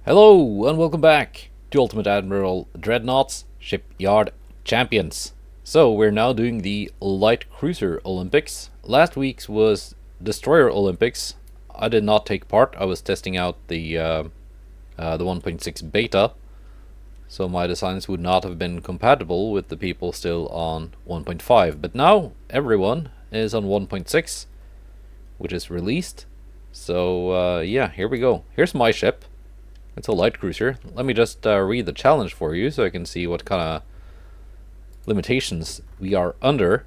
Hello and welcome back to Ultimate Admiral Dreadnoughts Shipyard Champions. So we're now doing the Light Cruiser Olympics. Last week's was Destroyer Olympics. I did not take part. I was testing out the 1.6 beta, so my designs would not have been compatible with the people still on 1.5. But now everyone is on 1.6, which is released. So yeah, here we go. Here's my ship. It's a light cruiser. Let me just read the challenge for you so I can see what kind of limitations we are under.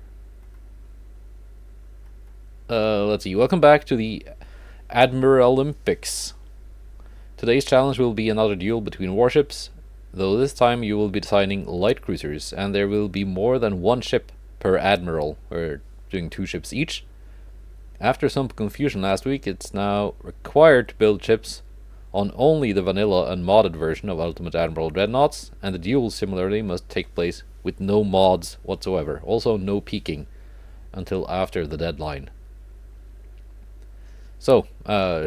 Let's see. Welcome back to the Admiralympics. Today's challenge will be another duel between warships, though this time you will be designing light cruisers, and there will be more than one ship per admiral. We're doing 2 ships each. After some confusion last week, it's now required to build ships on only the vanilla unmodded version of Ultimate Admiral Dreadnoughts, and the duels similarly must take place with no mods whatsoever. Also no peaking until after the deadline. So,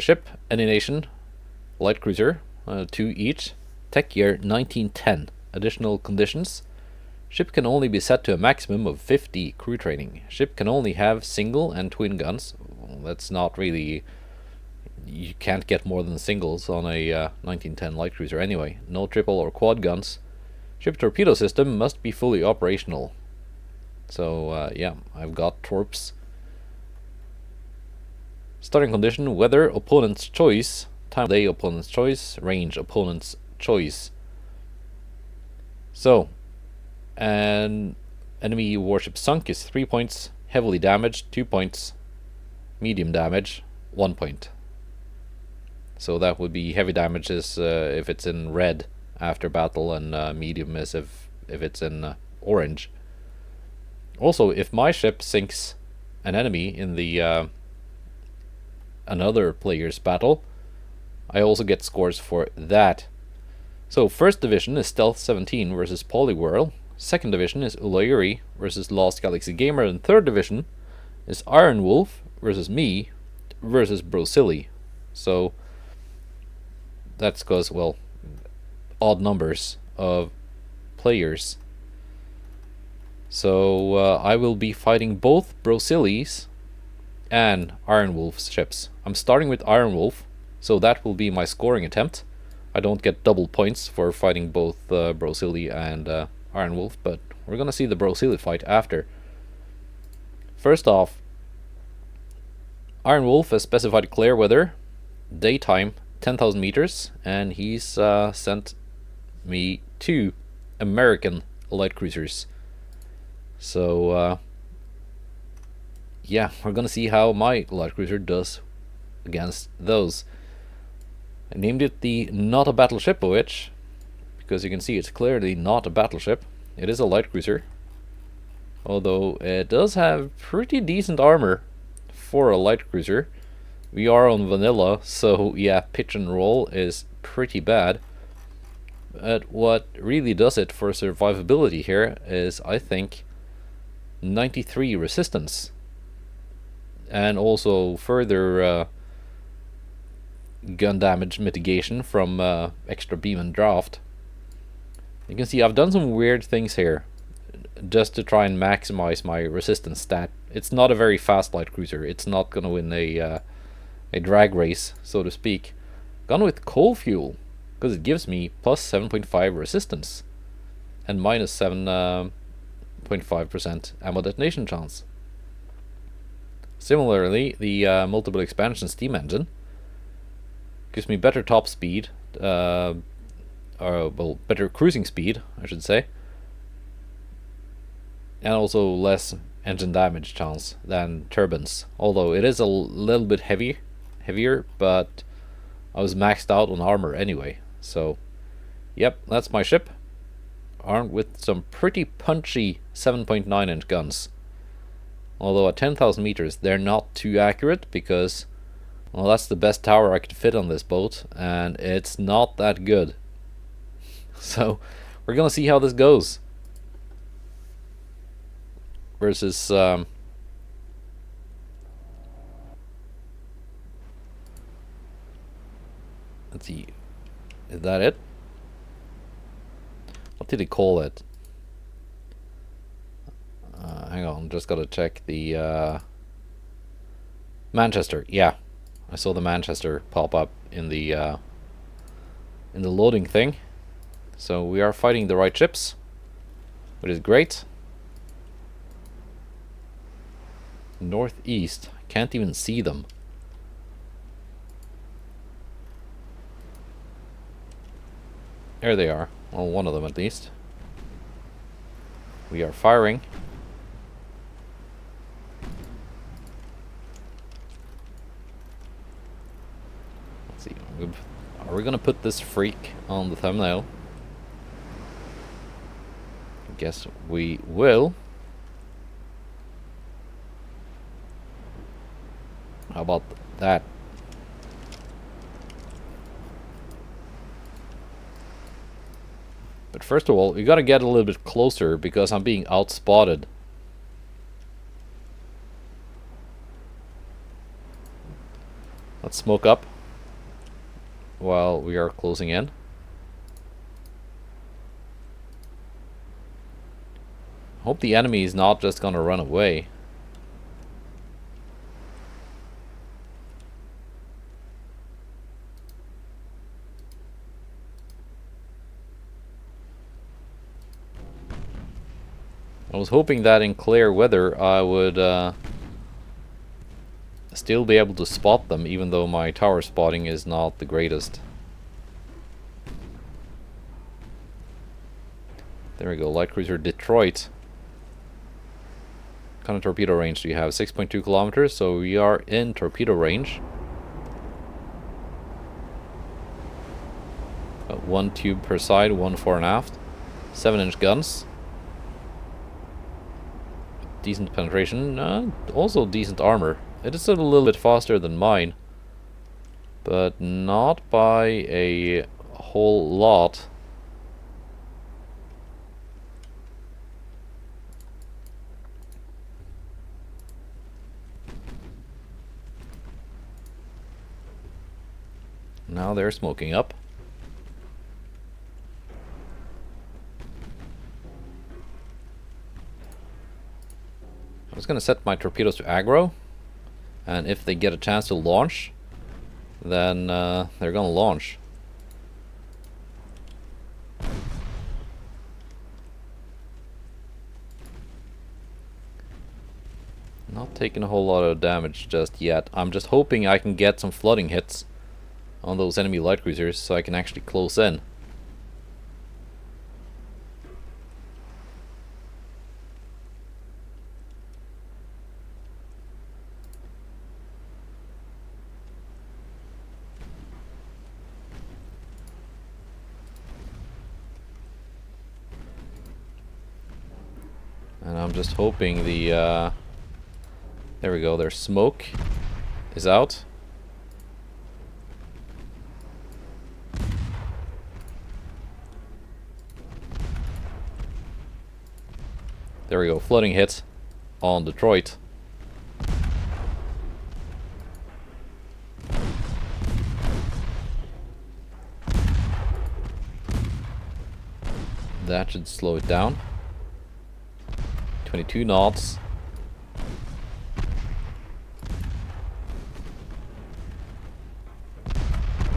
ship, any nation, light cruiser, 2 each, tech year 1910. Additional conditions: ship can only be set to a maximum of 50 crew training. Ship can only have single and twin guns. Well, that's not really... You can't get more than singles on a 1910 light cruiser anyway. No triple or quad guns. Ship torpedo system must be fully operational. So yeah, I've got torps. Starting condition: weather opponent's choice, time of day opponent's choice, range opponent's choice. So, an enemy warship sunk is 3 points, heavily damaged 2 points, medium damage 1 point. So that would be heavy damage is if it's in red after battle, and medium is if it's in orange. Also, if my ship sinks an enemy in the another player's battle, I also get scores for that. So first division is Stealth 17 versus Poliwhirl. Second division is Ulairi versus Lost Galaxy Gamer, and third division is Iron Wolf versus me versus Broili. So that's because, well, odd numbers of players. So I will be fighting both Broili's and Iron Wolf's ships. I'm starting with Iron Wolf, so that will be my scoring attempt. I don't get double points for fighting both Broili and Iron Wolf, but we're gonna see the Broili fight after. First off, Iron Wolf has specified clear weather, daytime 10,000 meters, and he's sent me 2 American light cruisers. So yeah, we're gonna see how my light cruiser does against those. I named it the Not a Battleship OH because you can see it's clearly not a battleship. It is a light cruiser, although it does have pretty decent armor for a light cruiser. We are on vanilla, so yeah, pitch and roll is pretty bad. But what really does it for survivability here is, I think, 93 resistance. And also further gun damage mitigation from extra beam and draft. You can see I've done some weird things here just to try and maximize my resistance stat. It's not a very fast light cruiser. It's not going to win a drag race, so to speak. Gone with coal fuel because it gives me plus 7.5 resistance and minus 7.5% ammo detonation chance. Similarly, the multiple expansion steam engine gives me better top speed, well, better cruising speed, I should say, and also less engine damage chance than turbines. Although it is a little bit heavier, but I was maxed out on armor anyway. So, yep, that's my ship, armed with some pretty punchy 7.9 inch guns. Although at 10,000 meters they're not too accurate because, well, that's the best tower I could fit on this boat, and it's not that good. So we're gonna see how this goes versus let's see, Is that it? What did he call it? Hang on, just gotta check the Manchester. Yeah, I saw the Manchester pop up in the loading thing. So we are fighting the right ships, which is great. Northeast, can't even see them. There they are. Well, one of them at least. We are firing. Let's see. Are we gonna put this freak on the thumbnail? I guess we will. How about that? But first of all, we gotta get a little bit closer because I'm being outspotted. Let's smoke up while we are closing in. Hope the enemy is not just gonna run away. I was hoping that in clear weather I would still be able to spot them, even though my tower spotting is not the greatest. There we go, light cruiser Detroit. What kind of torpedo range do you have? 6.2 kilometers, so we are in torpedo range. Got one tube per side, one fore and aft. 7-inch guns. Decent penetration, also decent armor. It is a little bit faster than mine, but not by a whole lot. Now they're smoking up. I was gonna set my torpedoes to aggro, and if they get a chance to launch, then they're gonna launch. Not taking a whole lot of damage just yet. I'm just hoping I can get some flooding hits on those enemy light cruisers so I can actually close in. And I'm just hoping the there we go, their smoke is out. There we go, flooding hit on Detroit. That should slow it down. 22 knots.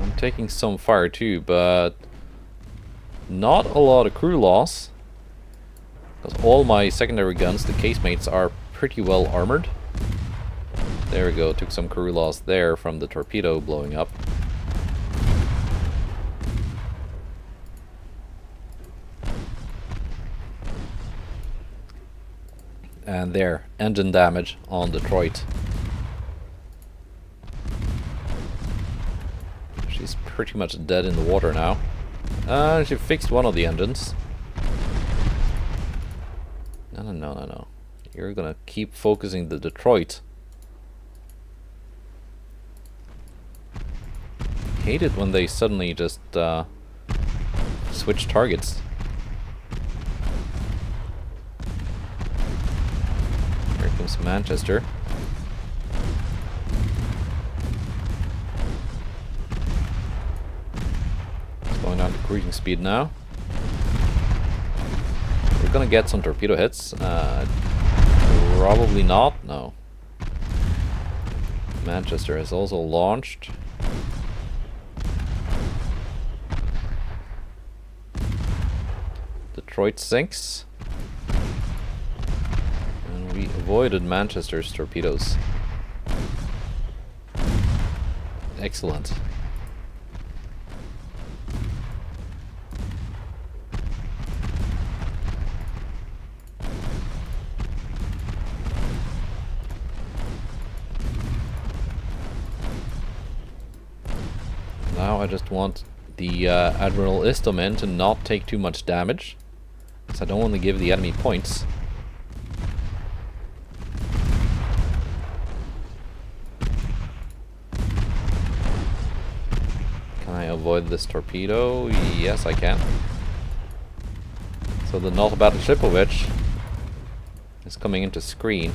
I'm taking some fire too, but not a lot of crew loss. Because all my secondary guns, the casemates, are pretty well armored. There we go, took some crew loss there from the torpedo blowing up. And there, engine damage on Detroit. She's pretty much dead in the water now. She fixed one of the engines. No. You're gonna keep focusing the Detroit. Hate it when they suddenly just switch targets. Here comes Manchester. It's down to cruising speed now. We're gonna get some torpedo hits. Probably not, no. Manchester has also launched. Detroit sinks. And we avoided Manchester's torpedoes. Excellent. Now I just want the Admiral men to not take too much damage, because I don't want to give the enemy points. Can I avoid this torpedo? Yes, I can. So the not battleship of which is coming into screen.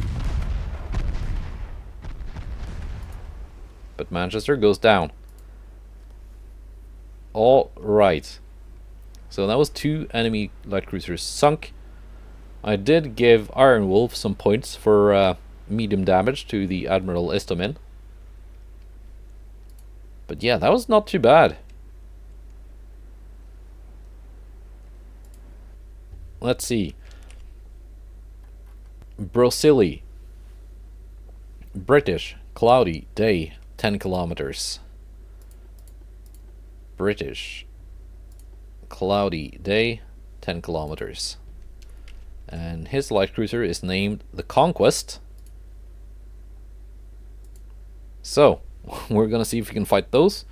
But Manchester goes down. All right. So that was 2 enemy light cruisers sunk. I did give Iron Wolf some points for medium damage to the Admiral Istomin. But yeah, that was not too bad. Let's see. Broili. British, cloudy day, 10 kilometers. British, cloudy day, 10 kilometers. And his light cruiser is named the Conquest. So, we're gonna see if we can fight those.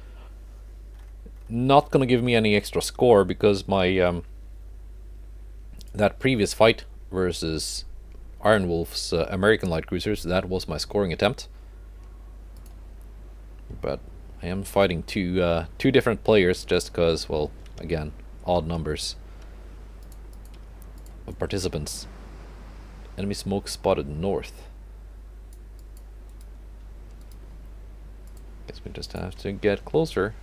Not gonna give me any extra score because my that previous fight versus Iron Wolf's American light cruisers, that was my scoring attempt. But I am fighting two different players just because, well, again, odd numbers of participants. Enemy smoke spotted north. Guess we just have to get closer.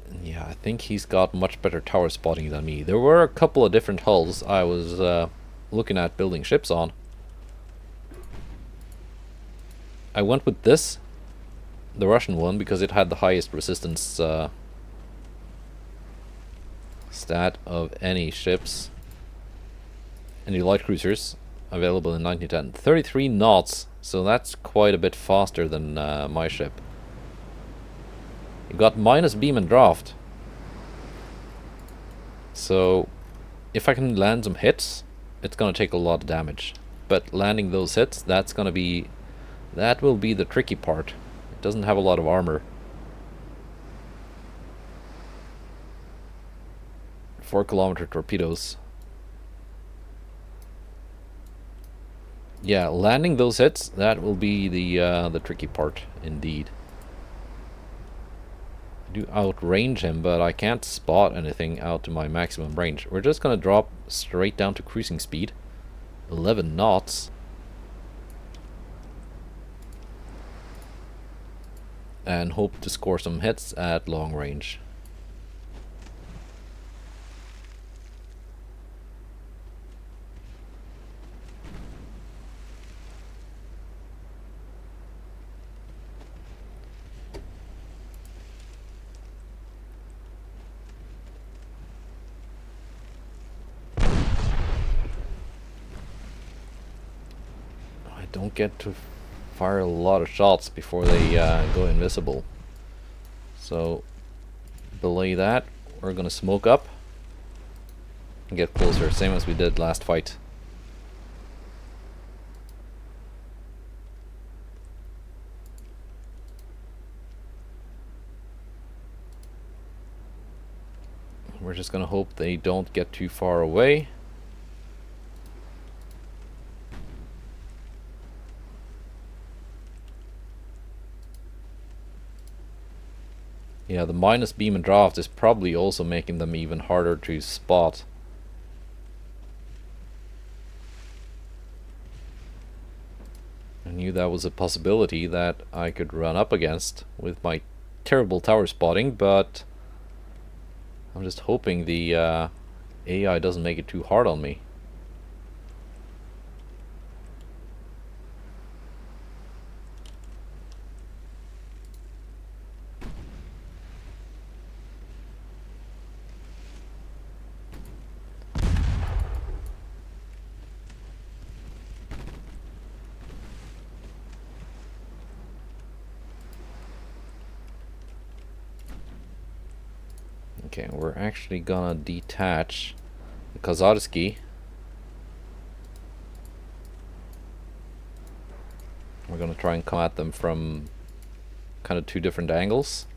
And yeah, I think he's got much better tower spotting than me. There were a couple of different hulls I was looking at building ships on. I went with this, the Russian one, because it had the highest resistance stat of any ships, any light cruisers available in 1910. 33 knots, so that's quite a bit faster than my ship. You got minus beam and draft. So if I can land some hits, it's gonna take a lot of damage. But landing those hits, that will be the tricky part. It doesn't have a lot of armor. 4-kilometer torpedoes. Yeah, landing those hits, that will be the tricky part indeed. I do outrange him, but I can't spot anything out to my maximum range. We're just gonna drop straight down to cruising speed. 11 knots. And hope to score some hits at long range. I don't get to fire a lot of shots before they go invisible. So belay that. We're gonna smoke up and get closer, same as we did last fight. We're just gonna hope they don't get too far away. Yeah, the minus beam and draft is probably also making them even harder to spot. I knew that was a possibility that I could run up against with my terrible tower spotting, but I'm just hoping the AI doesn't make it too hard on me. Okay, we're actually gonna detach the Kozarski. We're gonna try and come at them from kind of two different angles.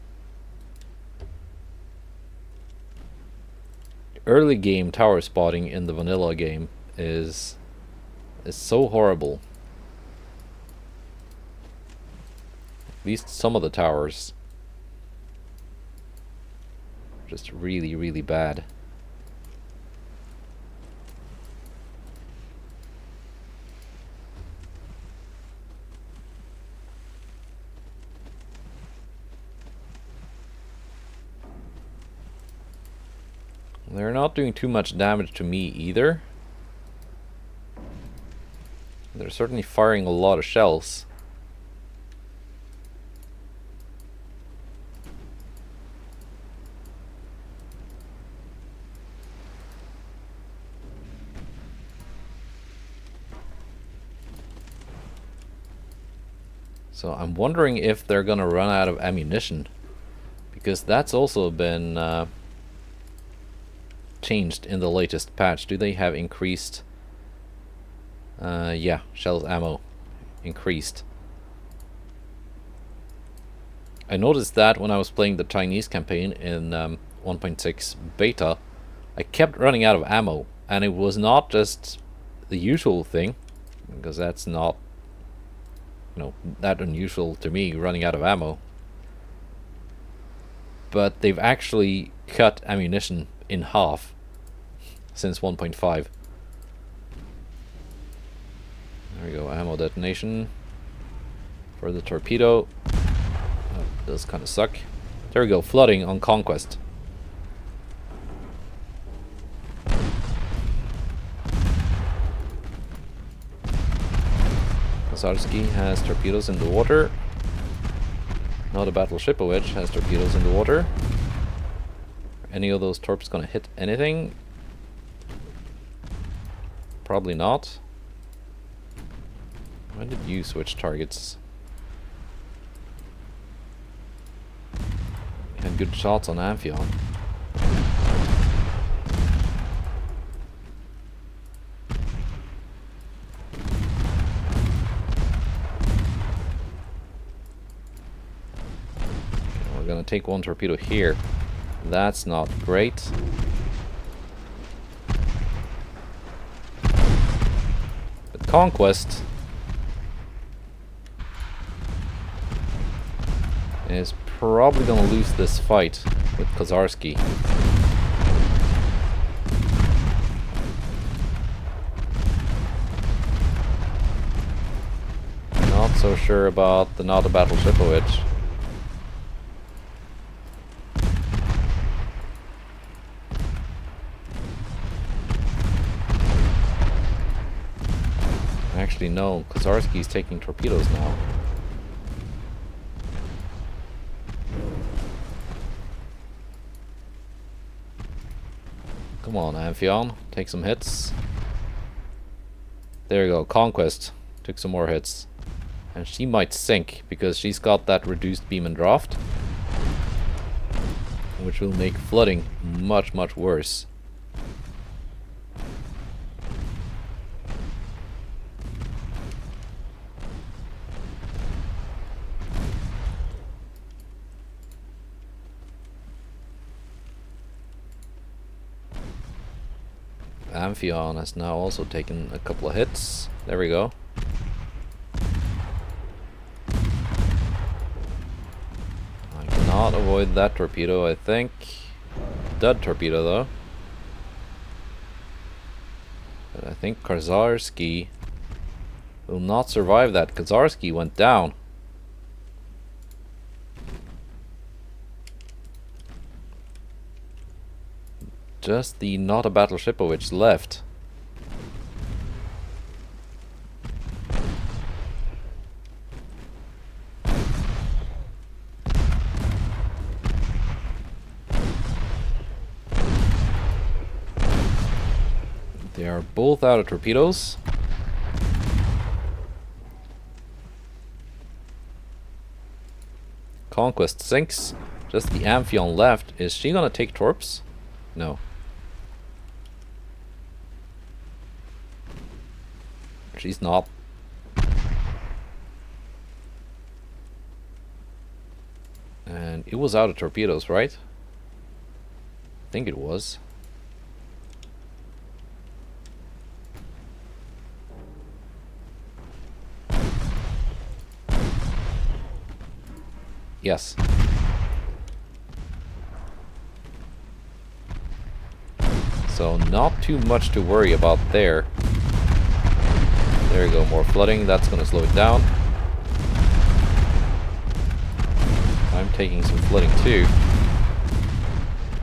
Early game tower spotting in the vanilla game is so horrible. At least some of the towers. Just really, really bad. They're not doing too much damage to me either. They're certainly firing a lot of shells. So I'm wondering if they're gonna run out of ammunition, because that's also been changed in the latest patch. Do they have increased? Yeah, shells ammo increased. I noticed that when I was playing the Chinese campaign in 1.6 beta, I kept running out of ammo, and it was not just the usual thing, because that's not, you know, that unusual to me, running out of ammo. But they've actually cut ammunition in half since 1.5. There we go, ammo detonation for the torpedo. Oh, does kind of suck. There we go, flooding on Conquest. Kozarski has torpedoes in the water. Not a battleship, which has torpedoes in the water. Are any of those torps gonna hit anything? Probably not. When did you switch targets? You had good shots on Amphion. We're gonna take one torpedo here. That's not great. But Conquest is probably gonna lose this fight with Kozarski. Not so sure about the not a battleship which. Actually, no, Kozarski's taking torpedoes now. Come on, Amphion, take some hits. There you go, Conquest took some more hits. And she might sink, because she's got that reduced beam and draft, which will make flooding much, much worse. Amphion has now also taken a couple of hits. There we go. I cannot avoid that torpedo, I think. Dud torpedo, though. But I think Kozarski Will not survive that. Kazarski went down. Just the not a battleship of which left. They are both out of torpedoes. Conquest sinks. Just the Amphion left. Is she gonna take torps? No. She's not. And it was out of torpedoes, right? I think it was. Yes. So not too much to worry about there. There you go, more flooding. That's going to slow it down. I'm taking some flooding too.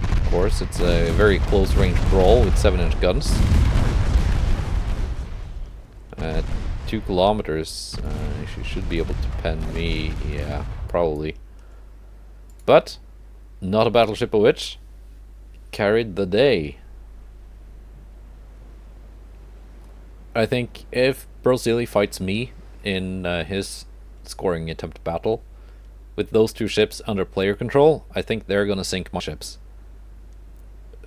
Of course, it's a very close range brawl with 7-inch guns. At 2 kilometers, she should be able to pen me. Yeah, probably. But not a battleship of which carried the day. I think if Broili fights me in his scoring attempt battle with those 2 ships under player control, I think they're gonna sink my ships.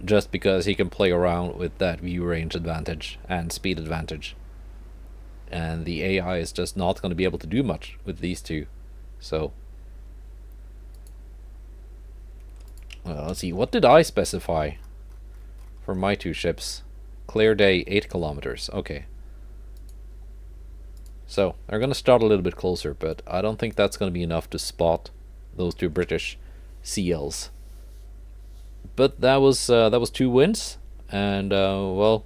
Just because he can play around with that view range advantage and speed advantage. And the AI is just not gonna be able to do much with these 2. So let's see, what did I specify for my 2 ships? Clear day, 8 kilometers. Okay. So, they're going to start a little bit closer, but I don't think that's going to be enough to spot those 2 British CLs. But that was 2 wins, and well,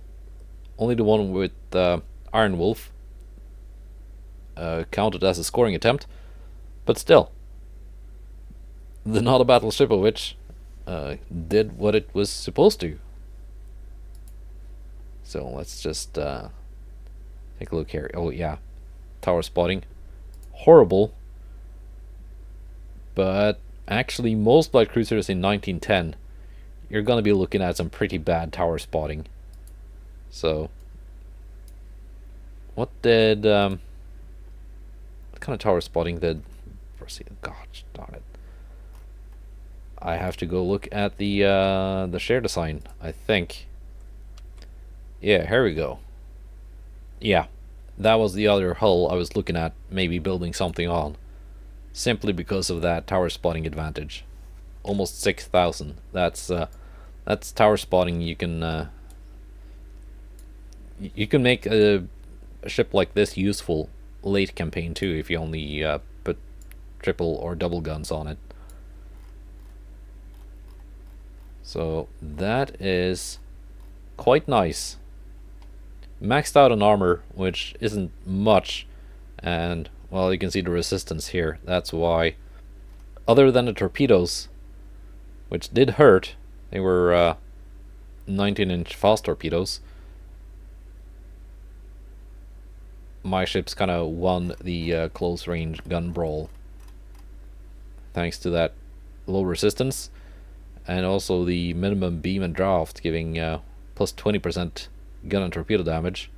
only the one with Iron Wolf counted as a scoring attempt. But still, the not a battleship of which did what it was supposed to. So let's just take a look here. Oh yeah, tower spotting, horrible. But actually, most light cruisers in 1910, you're gonna be looking at some pretty bad tower spotting. So, what did what kind of tower spotting did? Gosh darn it! I have to go look at the share design. I think. Yeah, here we go. Yeah, that was the other hull I was looking at, maybe building something on. Simply because of that tower spotting advantage. Almost 6,000. That's tower spotting. You can make a ship like this useful late campaign too, if you only put triple or double guns on it. So that is quite nice. Maxed out on armor, which isn't much, and well, you can see the resistance here. That's why, other than the torpedoes, which did hurt, they were 19-inch fast torpedoes, my ships kind of won the close range gun brawl thanks to that low resistance, and also the minimum beam and draft giving plus 20% gun and torpedo damage,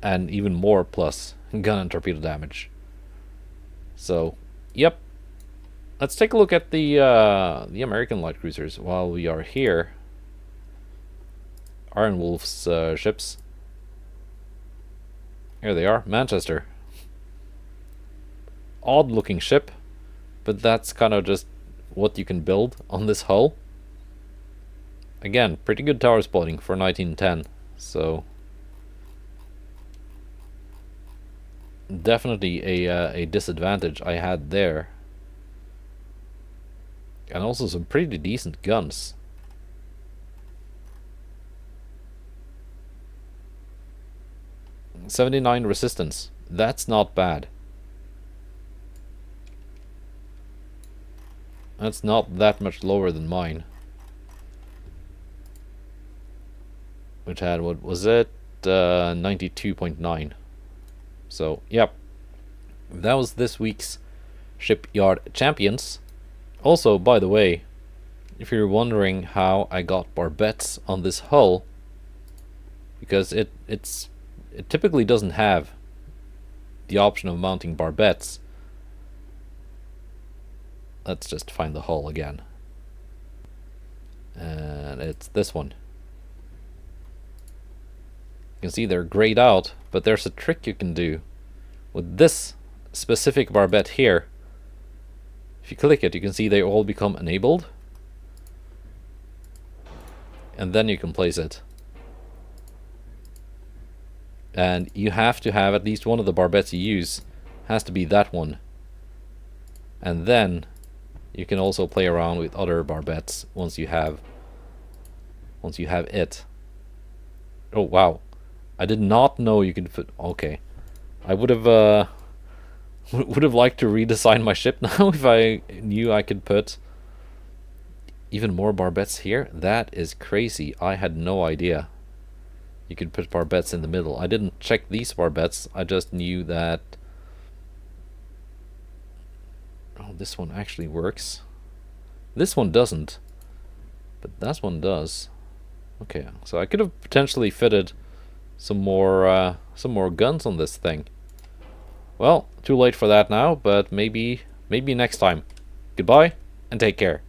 and even more plus gun and torpedo damage. So, yep. Let's take a look at the American light cruisers while we are here. Iron Wolf's ships. Here they are, Manchester. Odd looking ship, but that's kind of just what you can build on this hull. Again, pretty good tower spotting for 1910, so definitely a disadvantage I had there. And also some pretty decent guns. 79 resistance. That's not bad. That's not that much lower than mine. Which had, what was it? 92.9. So, yep. That was this week's Shipyard Champions. Also, by the way, if you're wondering how I got barbettes on this hull, because it typically doesn't have the option of mounting barbettes. Let's just find the hull again. And it's this one. You can see they're grayed out, but there's a trick you can do with this specific barbette here. If you click it, you can see they all become enabled. And then you can place it. And you have to have at least one of the barbettes you use has to be that one. And then you can also play around with other barbettes once you have it. Oh wow. I did not know you could put, okay. I would have liked to redesign my ship now if I knew I could put even more barbettes here. That is crazy. I had no idea you could put barbettes in the middle. I didn't check these barbettes. I just knew that. Oh, this one actually works. This one doesn't, but that one does. Okay, so I could have potentially fitted some more guns on this thing. Well, too late for that now, but maybe next time. Goodbye and take care.